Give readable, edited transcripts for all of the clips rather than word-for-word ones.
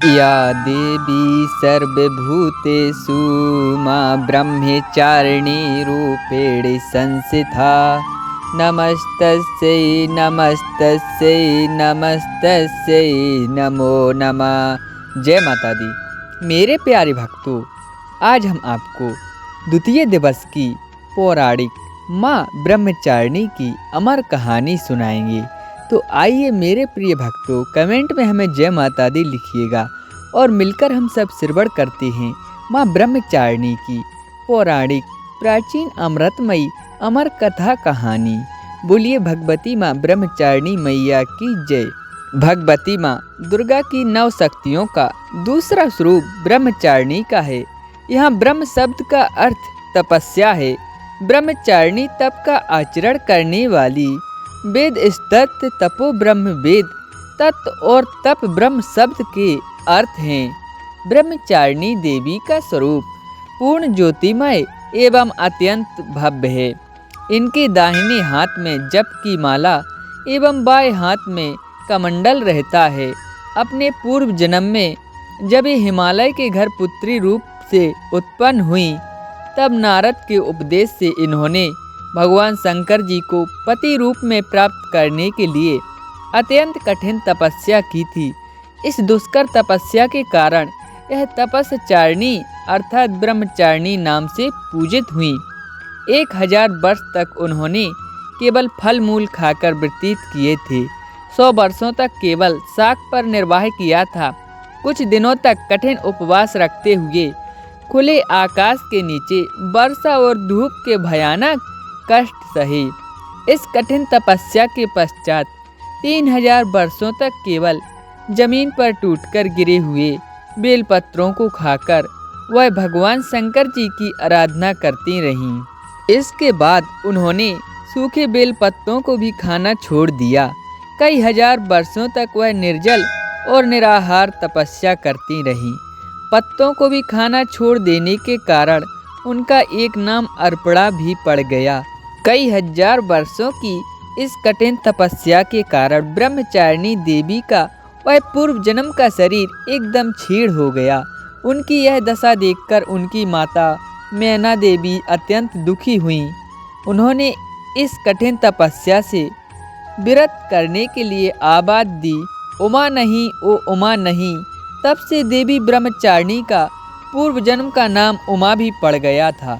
या देवी सर्वभूतेषु मां ब्रह्मचारिणी रूपेण संस्थिता। नमस्तस्यै नमस्तस्यै नमस्तस्यै नमो नमः। जय माता दी। मेरे प्यारे भक्तों, आज हम आपको द्वितीय दिवस की पौराणिक माँ ब्रह्मचारिणी की अमर कहानी सुनाएंगे। तो आइए मेरे प्रिय भक्तों, कमेंट में हमें जय माता दी लिखिएगा और मिलकर हम सब श्रवण करते हैं माँ ब्रह्मचारिणी की पौराणिक प्राचीन अमृतमयी अमर कथा कहानी। बोलिए भगवती माँ ब्रह्मचारिणी मैया की जय। भगवती माँ दुर्गा की 9 शक्तियों का दूसरा स्वरूप ब्रह्मचारिणी का है। यहाँ ब्रह्म शब्द का अर्थ तपस्या है। ब्रह्मचारिणी तप का आचरण करने वाली। वेद तत्व तपो ब्रह्म वेद तत्व और तप ब्रह्म शब्द के अर्थ हैं। ब्रह्मचारिणी देवी का स्वरूप पूर्ण ज्योतिमय एवं अत्यंत भव्य है। इनके दाहिने हाथ में जप की माला एवं बाएं हाथ में कमंडल रहता है। अपने पूर्व जन्म में जब ये हिमालय के घर पुत्री रूप से उत्पन्न हुई, तब नारद के उपदेश से इन्होंने भगवान शंकर जी को पति रूप में प्राप्त करने के लिए अत्यंत कठिन तपस्या की थी। इस दुष्कर तपस्या के कारण यह तपस्चारिणी अर्थात ब्रह्मचारिणी नाम से पूजित हुई। 1000 वर्ष तक उन्होंने केवल फल मूल खाकर व्यतीत किए थे। 100 वर्षों तक केवल शाक पर निर्वाह किया था। कुछ दिनों तक कठिन उपवास रखते हुए खुले आकाश के नीचे वर्षा और धूप के भयानक कष्ट सहे। इस कठिन तपस्या के पश्चात 3000 वर्षों तक केवल जमीन पर टूटकर गिरे हुए बेलपत्रों को खाकर वह भगवान शंकर जी की आराधना करती रहीं। इसके बाद उन्होंने सूखे बेलपत्रों को भी खाना छोड़ दिया। कई हजार वर्षों तक वह निर्जल और निराहार तपस्या करती रहीं। पत्तों को भी खाना छोड़ देने के कारण उनका एक नाम अर्पणा भी पड़ गया। कई हजार वर्षों की इस कठिन तपस्या के कारण ब्रह्मचारिणी देवी का वह पूर्व जन्म का शरीर एकदम छीड़ हो गया। उनकी यह दशा देखकर उनकी माता मैना देवी अत्यंत दुखी हुईं। उन्होंने इस कठिन तपस्या से विरत करने के लिए आवाज दी, उमा नहीं ओ उमा नहीं। तब से देवी ब्रह्मचारिणी का पूर्व जन्म का नाम उमा भी पड़ गया था।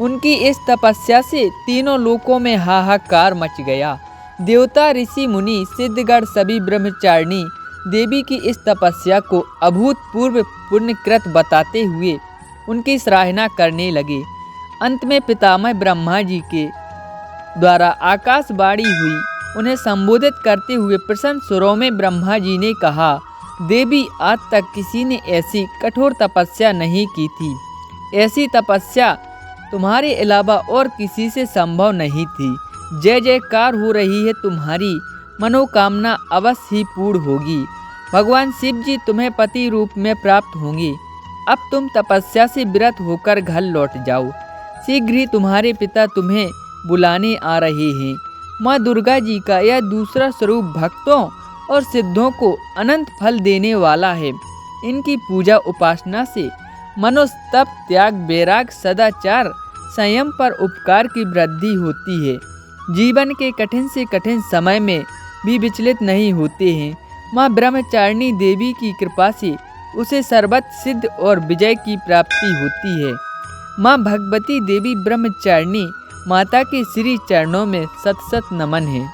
उनकी इस तपस्या से तीनों लोकों में हाहाकार मच गया। देवता ऋषि मुनि सिद्धगण सभी ब्रह्मचारिणी देवी की इस तपस्या को अभूतपूर्व पुण्यकृत बताते हुए उनकी सराहना करने लगे। अंत में पितामह ब्रह्मा जी के द्वारा आकाशवाणी हुई। उन्हें संबोधित करते हुए प्रसन्न स्वरों में ब्रह्मा जी ने कहा, देवी आज तक किसी ने ऐसी कठोर तपस्या नहीं की थी। ऐसी तपस्या तुम्हारे अलावा और किसी से संभव नहीं थी। जय जयकार हो रही है, तुम्हारी मनोकामना अवश्य ही पूर्ण होगी। भगवान शिव जी तुम्हें पति रूप में प्राप्त होंगे। अब तुम तपस्या से विरत होकर घर लौट जाओ। शीघ्र ही तुम्हारे पिता तुम्हें बुलाने आ रहे हैं। माँ दुर्गा जी का यह दूसरा स्वरूप भक्तों और सिद्धों को अनंत फल देने वाला है। इनकी पूजा उपासना से मनुष्य तप त्याग वैराग सदाचार संयम पर उपकार की वृद्धि होती है। जीवन के कठिन से कठिन समय में भी विचलित नहीं होते हैं। माँ ब्रह्मचारिणी देवी की कृपा से उसे सर्वत्र सिद्ध और विजय की प्राप्ति होती है। माँ भगवती देवी ब्रह्मचारिणी माता के श्री चरणों में सत सत नमन है।